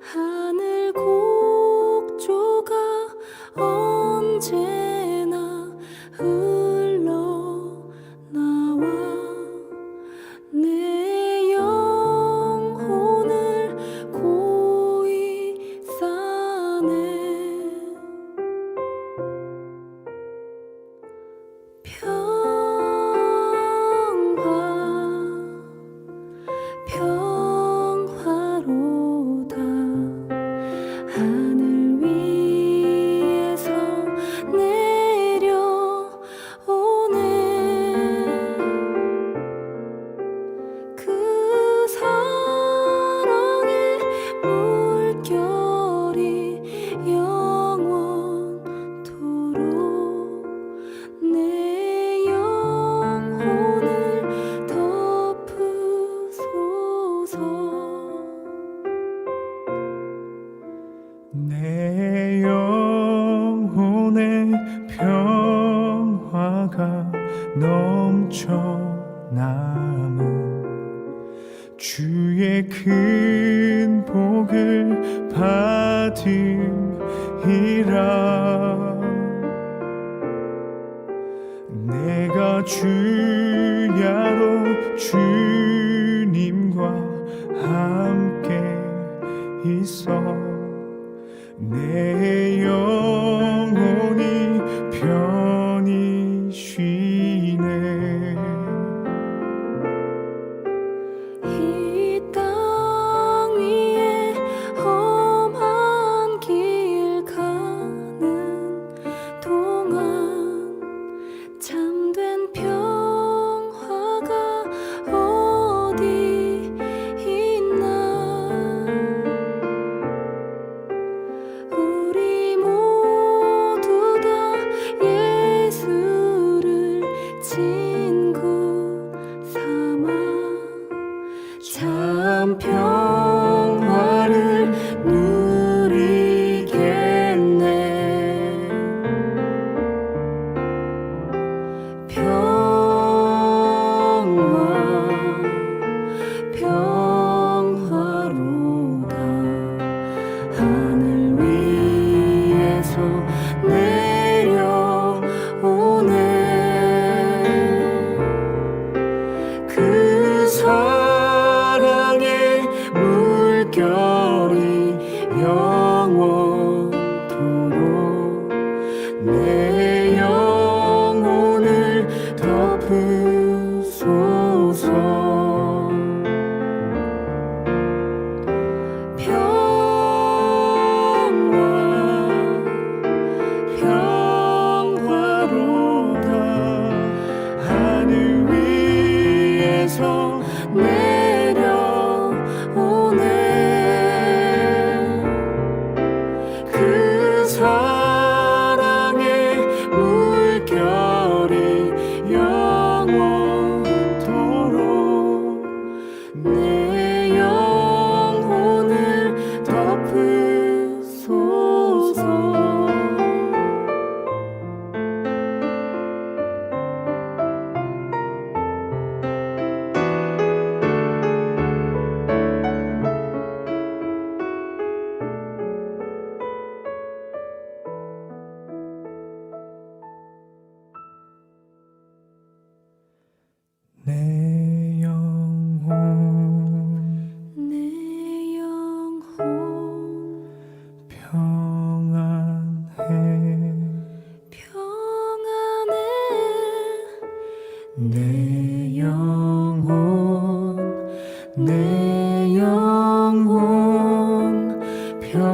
하늘 곡조가 언제나 흘러나와 내 영혼을 고이 싸네. 평화로다. 하늘 위에서 내려오네. 그 사랑의 물결이 영원토록 내 영혼을 덮으소서. 내 영혼의 평화가 넘쳐남은 주의 큰 복을 받음이라. 내가 주야로 주님과 함께 있어 내 영혼이 편히 쉬네. 이 땅 위에 험한 길 가는 동안 참된 평화가 어디 있나. 우리 모두 다 예수를 친구 삼아 참 평화를 누리겠네. 평화로다. 하늘 위에서 내려오네. 그 사랑의 물결이 영원토록 내 영혼을 덮으소서. 평화로다. 하늘 위에서 내려오네. 그 사랑의 물결이 영원토록 내 영혼을 덮으소서. 내 영혼 내 영혼 평안해. 평안해. 내 영혼 내 영혼 평안해.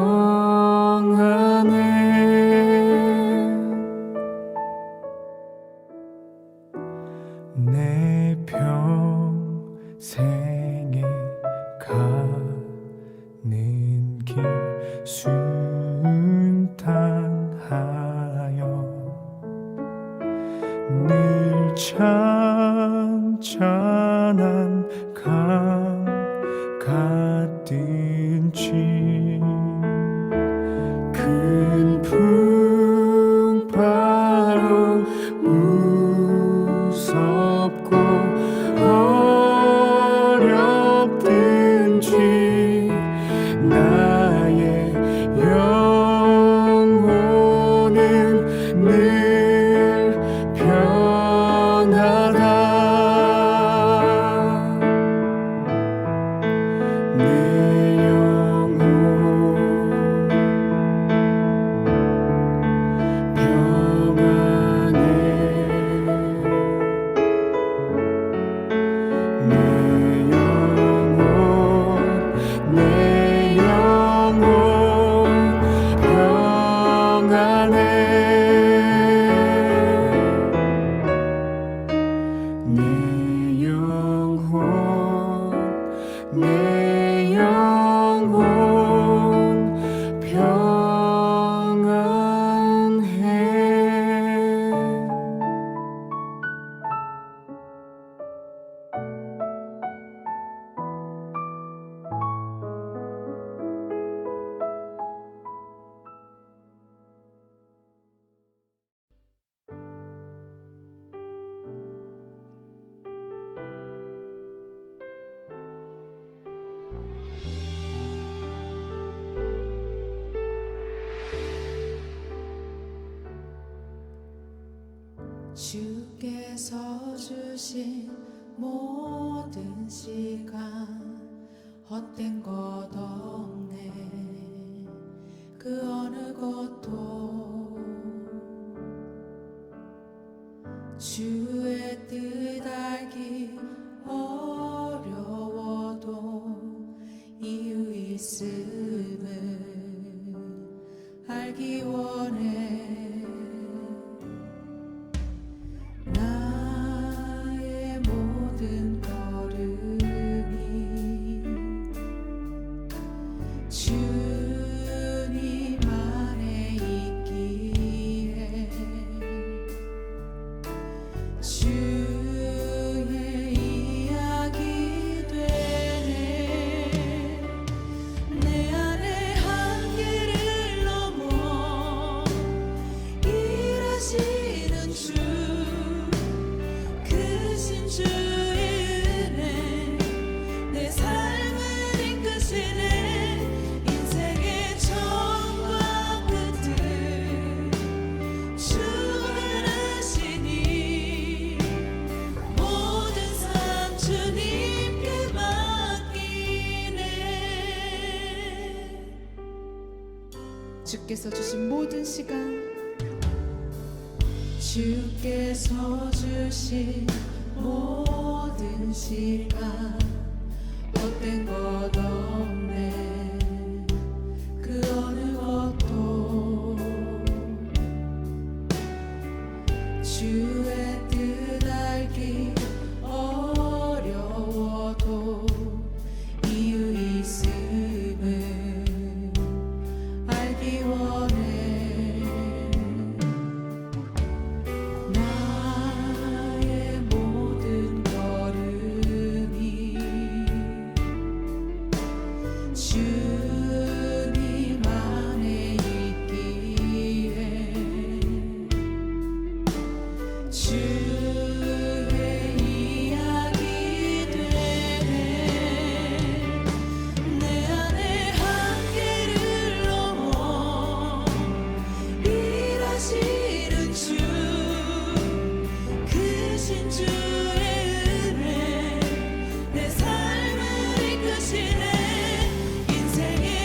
내 평생에 가는 길 순탄하여 늘 찬찬한 강 같든지 큰 풍파로 무섭고 어렵든지 나 영혼 평안해 내 영혼 평안해 내 영혼 주께서 주신 모든 시간 헛된 것 없네. 그 어느 것도 주의 뜻 알기 어려워도 이유 있음을 알기 원해. 나의 모든 걸음이 주님 안에 있기에 주의 이야기 되네. 내 안에 한계를 넘어 일하시는 주, 크신 주의 은혜 내 삶을 이끄시네. 인생의 처음과 끝을 주는 아시니 모든 삶 주님께 맡기네. 주께서 주신 모든 시간, 주께서 주신 모든 시간 헛된 것 없네. 그 어느 것도 주의 뜻 알기 어려워도 이유 있음을 알기 원해. 나의 모든 걸음이 주님 안에 있기에 주의 이야기 되네. 내 안에 한계를 넘어 일하시는 주, 크신 주의 은혜 내 삶을 이끄시네. 인생의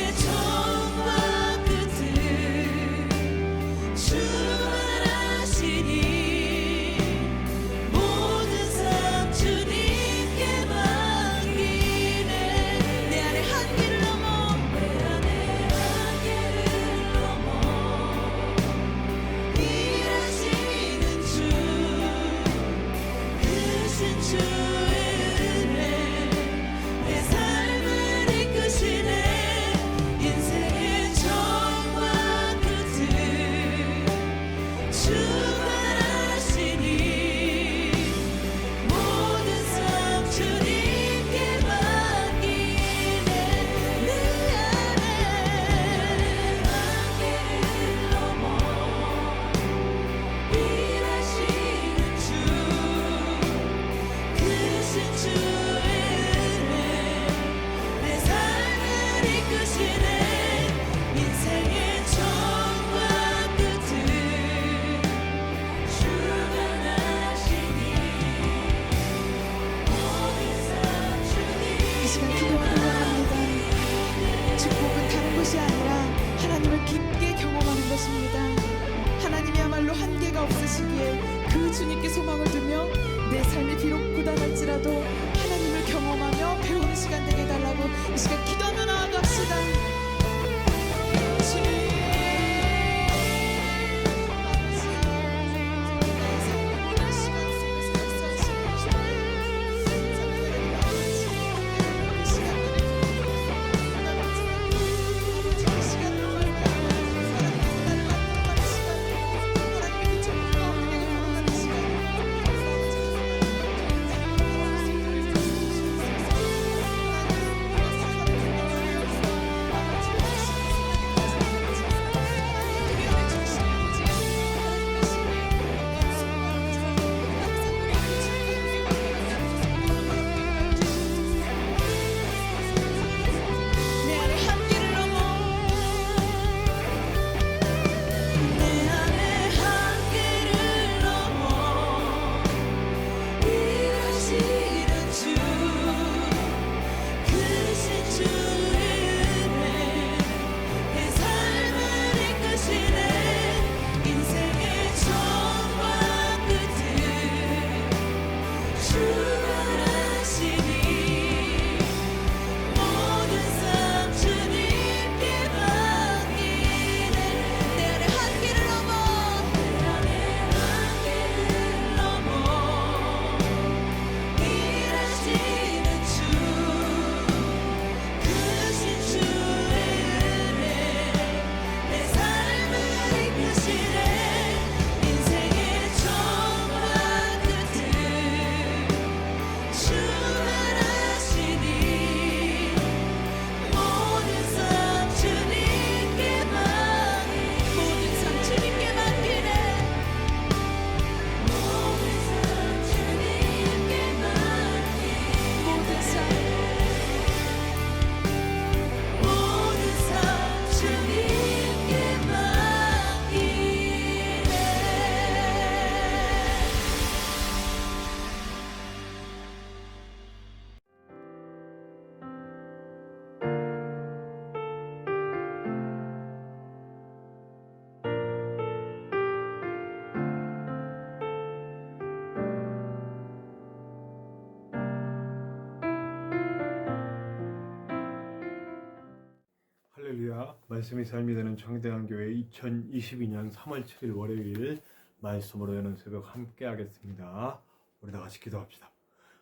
반갑습니다. 말씀이 삶이 되는 청대한교회 2022년 3월 7일 월요일 말씀으로 여는 새벽 함께 하겠습니다. 우리 다 같이 기도합시다.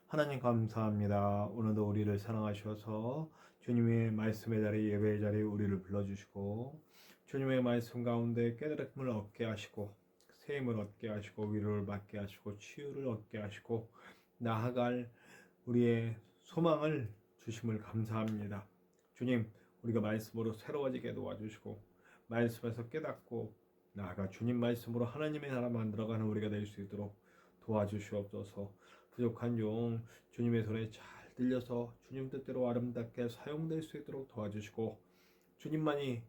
하나님 감사합니다. 오늘도 우리를 사랑하셔서 주님의 말씀의 자리, 예배의 자리에 우리를 불러주시고 주님의 말씀 가운데 깨달음을 얻게 하시고 세임을 얻게 하시고 위로를 받게 하시고 치유를 얻게 하시고 나아갈 우리의 소망을 주심을 감사합니다. 주님, 우리가 말씀으로 새로워지게 도와주시고 말씀에서 깨닫고 나아가 주님 말씀으로 하나님의 나라 만들어가는 우리가 될 수 있도록 도와주시옵소서. 부족한 용 주님의 손에 잘 들려서 주님 뜻대로 아름답게 사용될 수 있도록 도와주시고 주님만이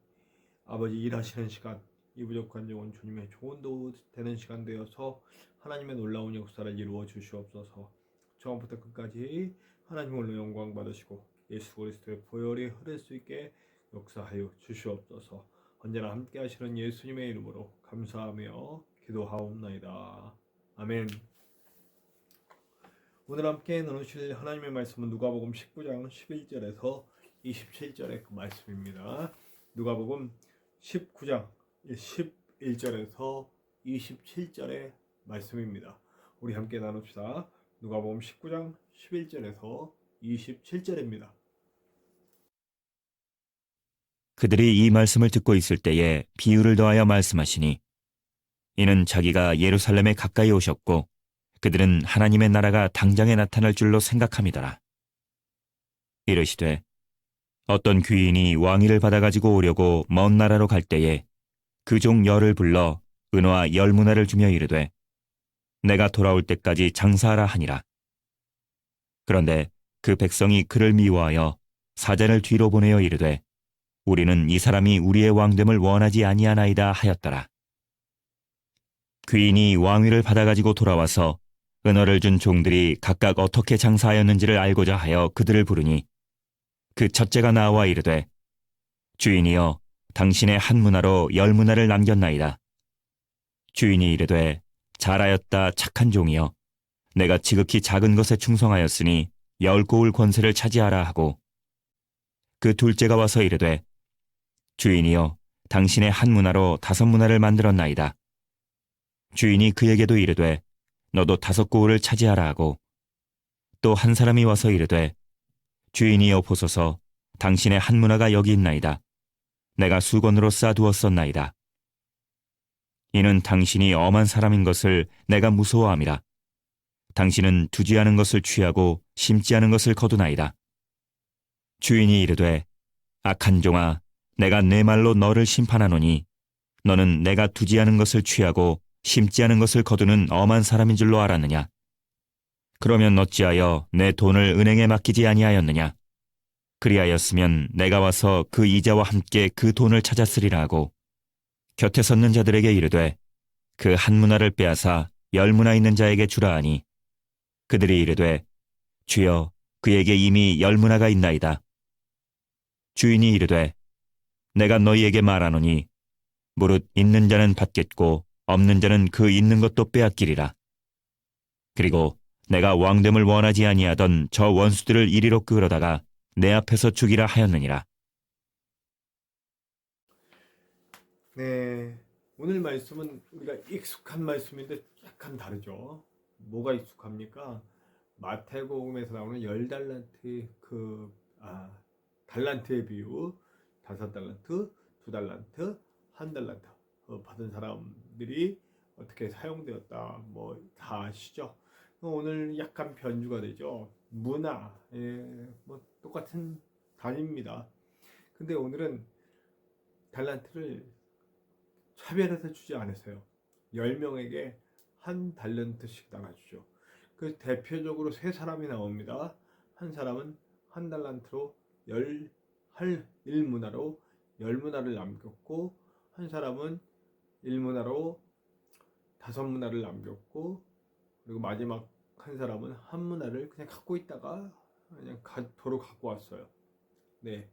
아버지 일하시는 시간, 이 부족한 용은 주님의 좋은 도우 되는 시간 되어서 하나님의 놀라운 역사를 이루어 주시옵소서. 처음부터 끝까지 하나님으로 영광 받으시고 예수 그리스도의 보혈이 흐를 수 있게 역사하여 주시옵소서. 언제나 함께 하시는 예수님의 이름으로 감사하며 기도하옵나이다. 아멘. 오늘 함께 나누실 하나님의 말씀은 누가복음 19장 11절에서 27절의 그 말씀입니다. 누가복음 19장 11절에서 27절의 말씀입니다. 우리 함께 나눕시다. 누가복음 19장 11절에서 27절입니다. 그들이 이 말씀을 듣고 있을 때에 비유를 더하여 말씀하시니 이는 자기가 예루살렘에 가까이 오셨고 그들은 하나님의 나라가 당장에 나타날 줄로 생각함이더라. 이르시되 어떤 귀인이 왕위를 받아가지고 오려고 먼 나라로 갈 때에 그 종 열을 불러 은화와 열문화를 주며 이르되 내가 돌아올 때까지 장사하라 하니라. 그런데 그 백성이 그를 미워하여 사자를 뒤로 보내어 이르되 우리는 이 사람이 우리의 왕됨을 원하지 아니하나이다 하였더라. 귀인이 왕위를 받아가지고 돌아와서 은어를 준 종들이 각각 어떻게 장사하였는지를 알고자 하여 그들을 부르니 그 첫째가 나와 이르되 주인이여 당신의 한 문화로 열 문화를 남겼나이다. 주인이 이르되 잘하였다 착한 종이여 내가 지극히 작은 것에 충성하였으니 10고울 권세를 차지하라 하고 그 둘째가 와서 이르되 주인이여 당신의 한 문화로 5문화를 만들었나이다. 주인이 그에게도 이르되 너도 5고울을 차지하라 하고 또 한 사람이 와서 이르되 주인이여 보소서 당신의 한 문화가 여기 있나이다. 내가 수건으로 싸두었었나이다. 이는 당신이 엄한 사람인 것을 내가 무서워함이라. 당신은 두지 않은 것을 취하고 심지 않은 것을 거두나이다. 주인이 이르되 악한 종아 내가 내 말로 너를 심판하노니 너는 내가 두지 않은 것을 취하고 심지 않은 것을 거두는 엄한 사람인 줄로 알았느냐? 그러면 어찌하여 내 돈을 은행에 맡기지 아니하였느냐? 그리하였으면 내가 와서 그 이자와 함께 그 돈을 찾았으리라 하고 곁에 섰는 자들에게 이르되 그 한 문화를 빼앗아 10문화 있는 자에게 주라 하니 그들이 이르되 주여 그에게 이미 10문화가 있나이다. 주인이 이르되 내가 너희에게 말하노니 무릇 있는 자는 받겠고 없는 자는 그 있는 것도 빼앗기리라. 그리고 내가 왕됨을 원하지 아니하던 저 원수들을 이리로 끌어다가 내 앞에서 죽이라 하였느니라. 네, 오늘 말씀은 우리가 익숙한 말씀인데 약간 다르죠. 뭐가 익숙합니까? 마태복음에서 나오는 10달란트의 달란트의 비유, 5달란트, 2달란트, 1달란트 받은 사람들이 어떻게 사용되었다 뭐 다 아시죠? 오늘 약간 변주가 되죠. 문화, 뭐 똑같은 단위입니다. 근데 오늘은 달란트를 차별해서 주지 않으세요. 10명에게 1달란트씩 나눠주죠. 그 대표적으로 3사람이 나옵니다. 한 사람은 1달란트로 1문화로 10문화를 남겼고 한 사람은 1문화로 5문화를 남겼고 그리고 마지막 한 사람은 1문화를 그냥 갖고 있다가 그냥 도로 갖고 왔어요. 네.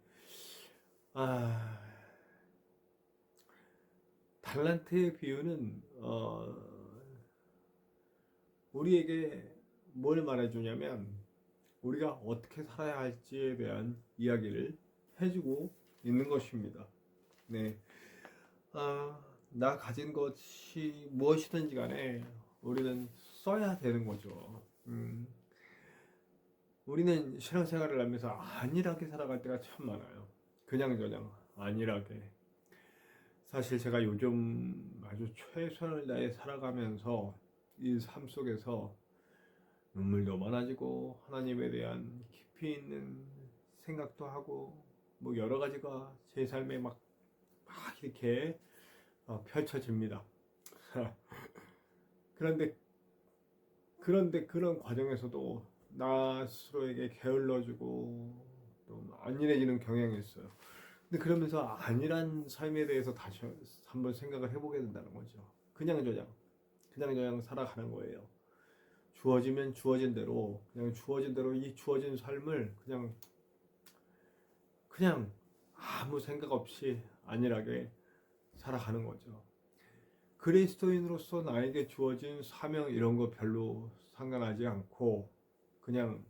달란트의 비유는 우리에게 뭘 말해주냐면 우리가 어떻게 살아야 할지에 대한 이야기를 해주고 있는 것입니다. 네. 나 가진 것이 무엇이든지 간에 우리는 써야 되는 거죠. 우리는 신앙생활을 하면서 안일하게 살아갈 때가 참 많아요. 그냥저냥 안일하게. 사실 제가 요즘 아주 최선을 다해 살아가면서 이 삶 속에서 눈물도 많아지고 하나님에 대한 깊이 있는 생각도 하고 뭐 여러 가지가 제 삶에 막 이렇게 펼쳐집니다. 그런데 그런 과정에서도 나 스스로에게 게을러지고 좀 안일해지는 경향이 있어요. 근데 그러면서 안일한 삶에 대해서 다시 한번 생각을 해보게 된다는 거죠. 그냥 살아가는 거예요. 주어지면 주어진 대로, 그냥 주어진 대로 이 주어진 삶을 그냥 아무 생각 없이 안일하게 살아가는 거죠. 그리스도인으로서 나에게 주어진 사명 이런 거 별로 상관하지 않고 그냥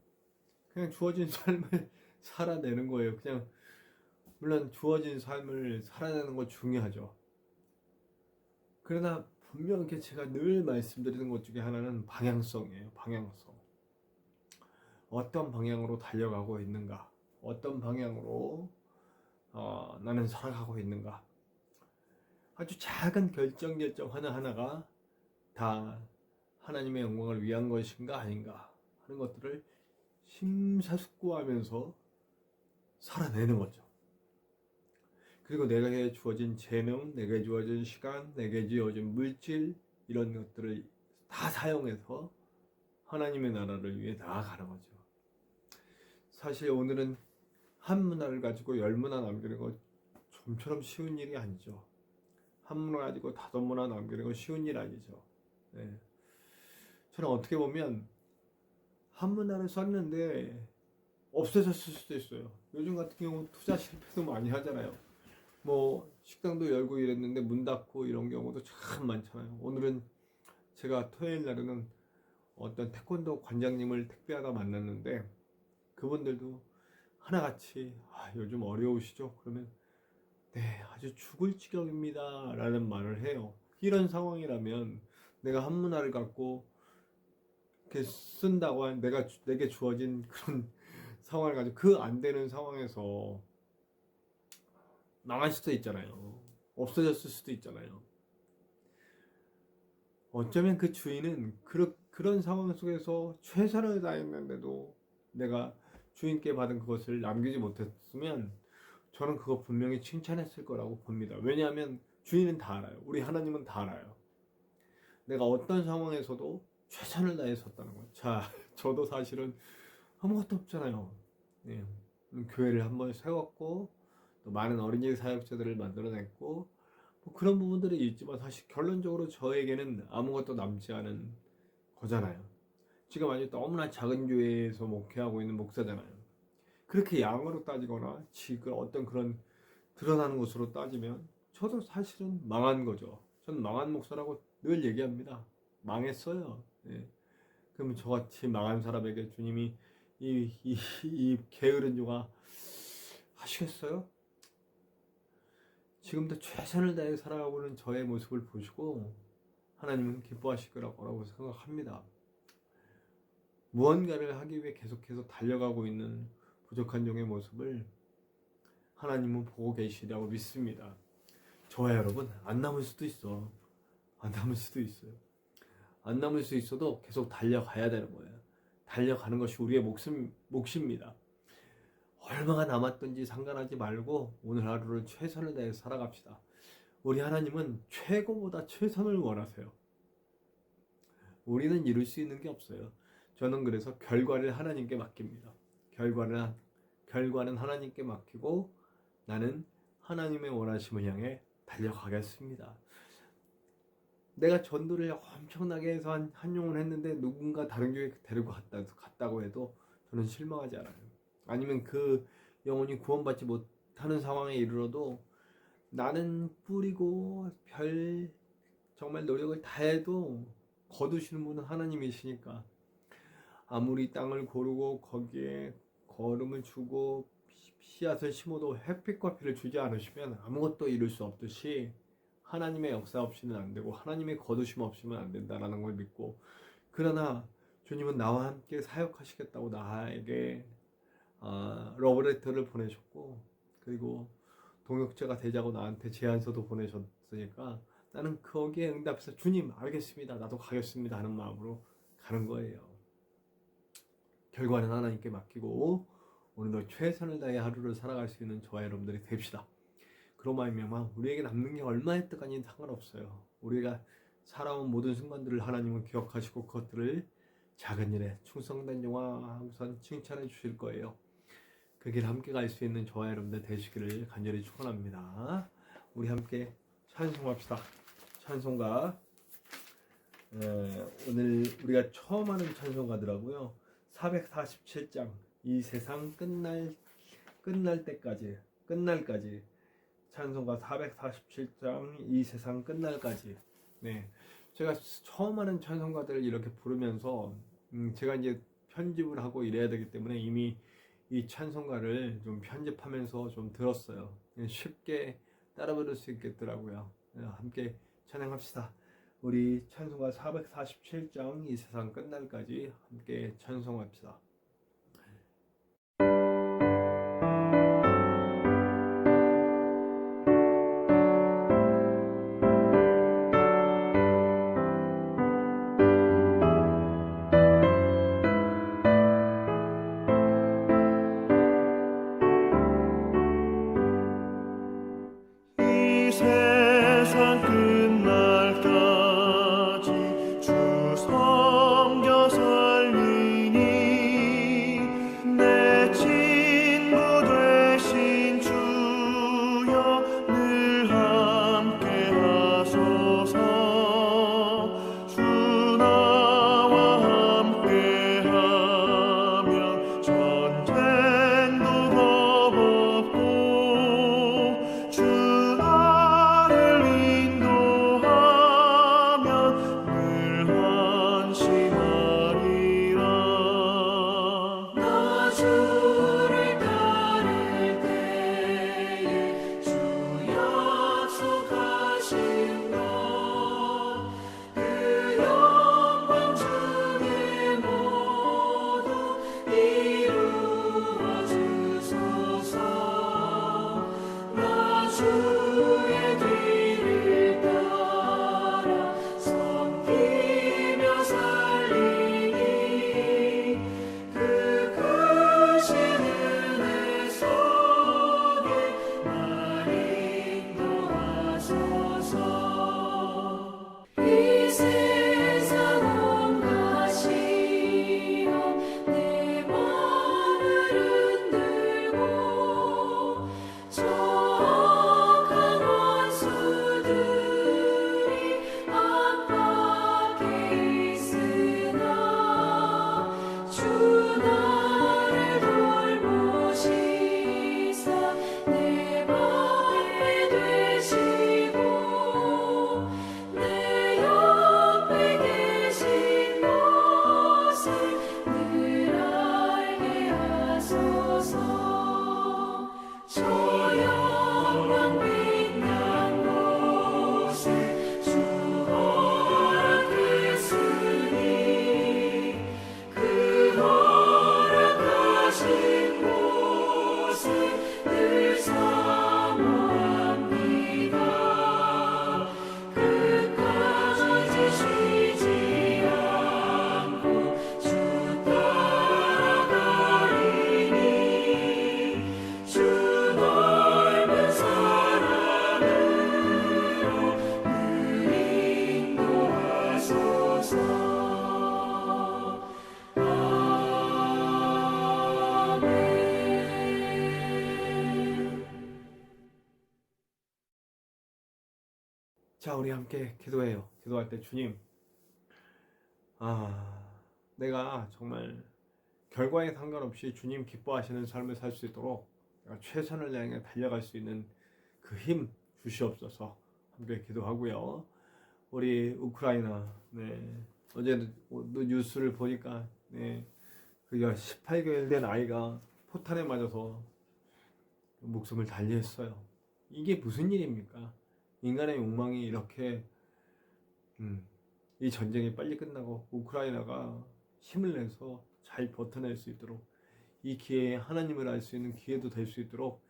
주어진 삶을 살아내는 거예요. 물론 주어진 삶을 살아내는 거 중요하죠. 그러나 분명히 제가 늘 말씀드리는 것 중에 하나는 방향성이에요. 방향성. 어떤 방향으로 달려가고 있는가? 어떤 방향으로 나는 살아가고 있는가? 아주 작은 결정 하나하나가 다 하나님의 영광을 위한 것인가 아닌가 하는 것들을 심사숙고하면서 살아내는 거죠. 그리고 내게 주어진 재능, 내게 주어진 시간, 내게 주어진 물질 이런 것들을 다 사용해서 하나님의 나라를 위해 나아가는 거죠. 사실 오늘은 한 문화를 가지고 10문화 남기는 거 좀처럼 쉬운 일이 아니죠. 한 문화 가지고 5문화 남기는 건 쉬운 일 아니죠. 네. 저는 어떻게 보면 한 문화를 썼는데 없어졌을 수도 있어요. 요즘 같은 경우 투자 실패도 많이 하잖아요. 뭐 식당도 열고 이랬는데 문 닫고 이런 경우도 참 많잖아요. 오늘은 제가 토요일 날에는 어떤 태권도 관장님을 택배하다 만났는데 그분들도 하나같이 요즘 어려우시죠? 그러면 네, 아주 죽을 지경입니다 라는 말을 해요. 이런 상황이라면 내가 한 문화를 갖고 이렇게 쓴다고 한 내게 주어진 그런 상황을 가지고 그 안 되는 상황에서 망할 수도 있잖아요. 없어졌을 수도 있잖아요. 어쩌면 그 주인은 그런 상황 속에서 최선을 다했는데도 내가 주인께 받은 그것을 남기지 못했으면 저는 그거 분명히 칭찬했을 거라고 봅니다. 왜냐하면 주인은 다 알아요. 우리 하나님은 다 알아요. 내가 어떤 상황에서도 최선을 다했었다는 거예요. 자, 저도 사실은 아무것도 없잖아요. 네. 교회를 한번 세웠고 또 많은 어린이 사역자들을 만들어냈고 뭐 그런 부분들이 있지만 사실 결론적으로 저에게는 아무것도 남지 않은 거잖아요. 지금 아주 너무나 작은 교회에서 목회하고 있는 목사잖아요. 그렇게 양으로 따지거나 지금 어떤 그런 드러나는 것으로 따지면 저도 사실은 망한 거죠. 저는 망한 목사라고 늘 얘기합니다. 망했어요. 네. 그러면 저같이 망한 사람에게 주님이 이 게으른 용아 하시겠어요? 지금도 최선을 다해 살아가고는 저의 모습을 보시고 하나님은 기뻐하실 거라고 생각합니다. 무언가를 하기 위해 계속해서 달려가고 있는 부족한 종의 모습을 하나님은 보고 계시다고 믿습니다. 저와 여러분 안 남을 수도 있어. 안 남을 수도 있어요. 안 남을 수 있어도 계속 달려가야 되는 거예요. 달려가는 것이 우리의 몫입니다. 얼마가 남았든지 상관하지 말고 오늘 하루를 최선을 다해 살아갑시다. 우리 하나님은 최고보다 최선을 원하세요. 우리는 이룰 수 있는 게 없어요. 저는 그래서 결과를 하나님께 맡깁니다. 결과는 하나님께 맡기고 나는 하나님의 원하심을 향해 달려가겠습니다. 내가 전도를 엄청나게 해서 한 용을 했는데 누군가 다른 교회 데리고 갔다고 해도 저는 실망하지 않아요. 아니면 그 영혼이 구원받지 못하는 상황에 이르러도 나는 뿌리고 정말 노력을 다해도 거두시는 분은 하나님이시니까 아무리 땅을 고르고 거기에 거름을 주고 씨앗을 심어도 햇빛과 비를 주지 않으시면 아무것도 이룰 수 없듯이 하나님의 역사 없이는 안 되고 하나님의 거두심 없이는 안 된다라는 걸 믿고, 그러나 주님은 나와 함께 사역하시겠다고 나에게 러브레터를 보내셨고, 그리고 동역자가 되자고 나한테 제안서도 보내셨으니까 나는 거기에 응답해서 주님 알겠습니다, 나도 가겠습니다 하는 마음으로 가는 거예요. 결과는 하나님께 맡기고 오늘도 최선을 다해 하루를 살아갈 수 있는 저와 여러분들이 됩시다. 그로 말미암아 우리에게 남는 게 얼마의 뜻간이 상관없어요. 우리가 살아온 모든 순간들을 하나님은 기억하시고 그것들을 작은 일에 충성된 영화 우선 칭찬해 주실 거예요. 그 길 함께 갈 수 있는 저와 여러분들 되시기를 간절히 축원합니다. 우리 함께 찬송합시다. 찬송가, 오늘 우리가 처음 하는 찬송가더라고요. 447장 이 세상 끝날 때까지, 끝날까지. 찬송가 447장 이 세상 끝날까지. 네, 제가 처음 하는 찬송가들을 이렇게 부르면서 제가 이제 편집을 하고 이래야 되기 때문에 이미 이 찬송가를 좀 편집하면서 좀 들었어요. 쉽게 따라 부를 수 있겠더라고요. 함께 찬양합시다. 우리 찬송가 447장 이 세상 끝날까지 함께 찬송합시다. 이 세상 끝날까지 주 섬겨 살리니 내 친구 되신 주여 늘 함께 하소서. 주 나와 함께 하면 전쟁도 겁없고 주 나를 인도하면 늘 안심하리라. 나 주를 따를 때에 주 약속하신 것 그 영광 중에 모두 이루어 주소서. 나 주의 길을 따라 섬기며 살리니 그 크신 은혜 속에 날 인도하소서. 이 세상 온갖 시험 내 마음을 흔들고 정악한 원수들이 압박해 있으나 주 나를 돌보시사 내 맘에 되시고 내 옆에 계신 것을 늘 알게 하소서. 저 영광 빛난 곳에 주 허락했으니 그 허락하신 곳을 늘 사모합니다. 끝까지 쉬지 않고 주 따라가리니 주 넓은 사랑으로 늘 인도하소서. 아멘. 자, 우리 함께 기도해요. 기도할 때 주님, 내가 정말 결과에 상관없이 주님 기뻐하시는 삶을 살 수 있도록 내가 최선을 다해 달려갈 수 있는 그 힘 주시옵소서. 함께 기도하고요. 우리 우크라이나, 어제 뉴스를 보니까, 그 18개월 된 아이가 포탄에 맞아서 목숨을 달리했어요. 이게 무슨 일입니까? 인간의 욕망이 이렇게 이 전쟁이 빨리 끝나고 우크라이나가 힘을 내서 잘 버텨낼 수 있도록, 이 기회에 하나님을 알 수 있는 기회도 될 수 있도록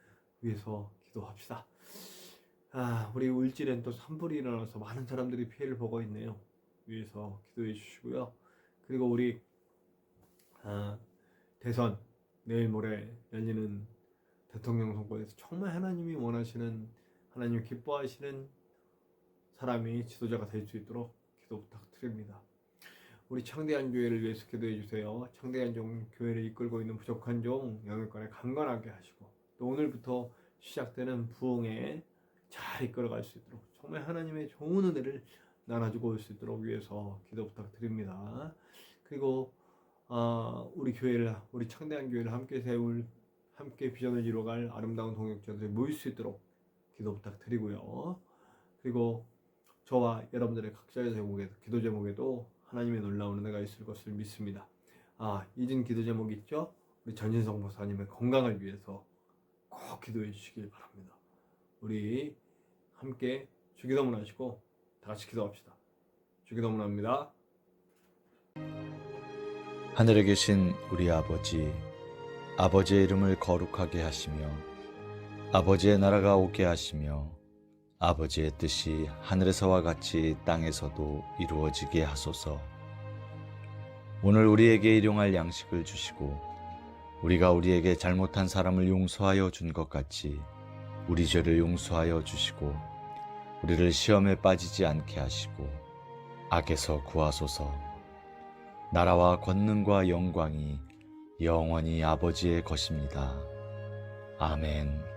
위해서 기도합시다. 우리 울진엔 또 산불이 일어나서 많은 사람들이 피해를 보고 있네요. 위해서 기도해 주시고요. 그리고 우리 대선 내일 모레 열리는 대통령 선거에서 정말 하나님이 원하시는, 하나님 기뻐하시는 사람이 지도자가 될 수 있도록 기도 부탁드립니다. 우리 창대한 교회를 위해서 기도해 주세요. 창대한 종 교회를 이끌고 있는 부족한 종 영역간에 강건하게 하시고, 또 오늘부터 시작되는 부흥에 잘 이끌어갈 수 있도록 정말 하나님의 좋은 은혜를 나눠주고 올 수 있도록 위해서 기도 부탁드립니다. 그리고 우리 교회를, 우리 창대한 교회를 함께 세울, 함께 비전을 이루어갈 아름다운 동역자들이 모일 수 있도록 기도 부탁드리고요. 그리고 저와 여러분들의 각자의 제목에도, 기도 제목에도 하나님의 놀라운 은혜가 있을 것을 믿습니다. 잊은 기도 제목 있죠? 우리 전진성 목사님의 건강을 위해서 꼭 기도해 주시길 바랍니다. 우리 함께 주기도문 하시고 다 같이 기도합시다. 주기도문 합니다. 하늘에 계신 우리 아버지, 아버지의 이름을 거룩하게 하시며 아버지의 나라가 오게 하시며 아버지의 뜻이 하늘에서와 같이 땅에서도 이루어지게 하소서. 오늘 우리에게 일용할 양식을 주시고 우리가 우리에게 잘못한 사람을 용서하여 준 것 같이 우리 죄를 용서하여 주시고 우리를 시험에 빠지지 않게 하시고 악에서 구하소서. 나라와 권능과 영광이 영원히 아버지의 것입니다. 아멘.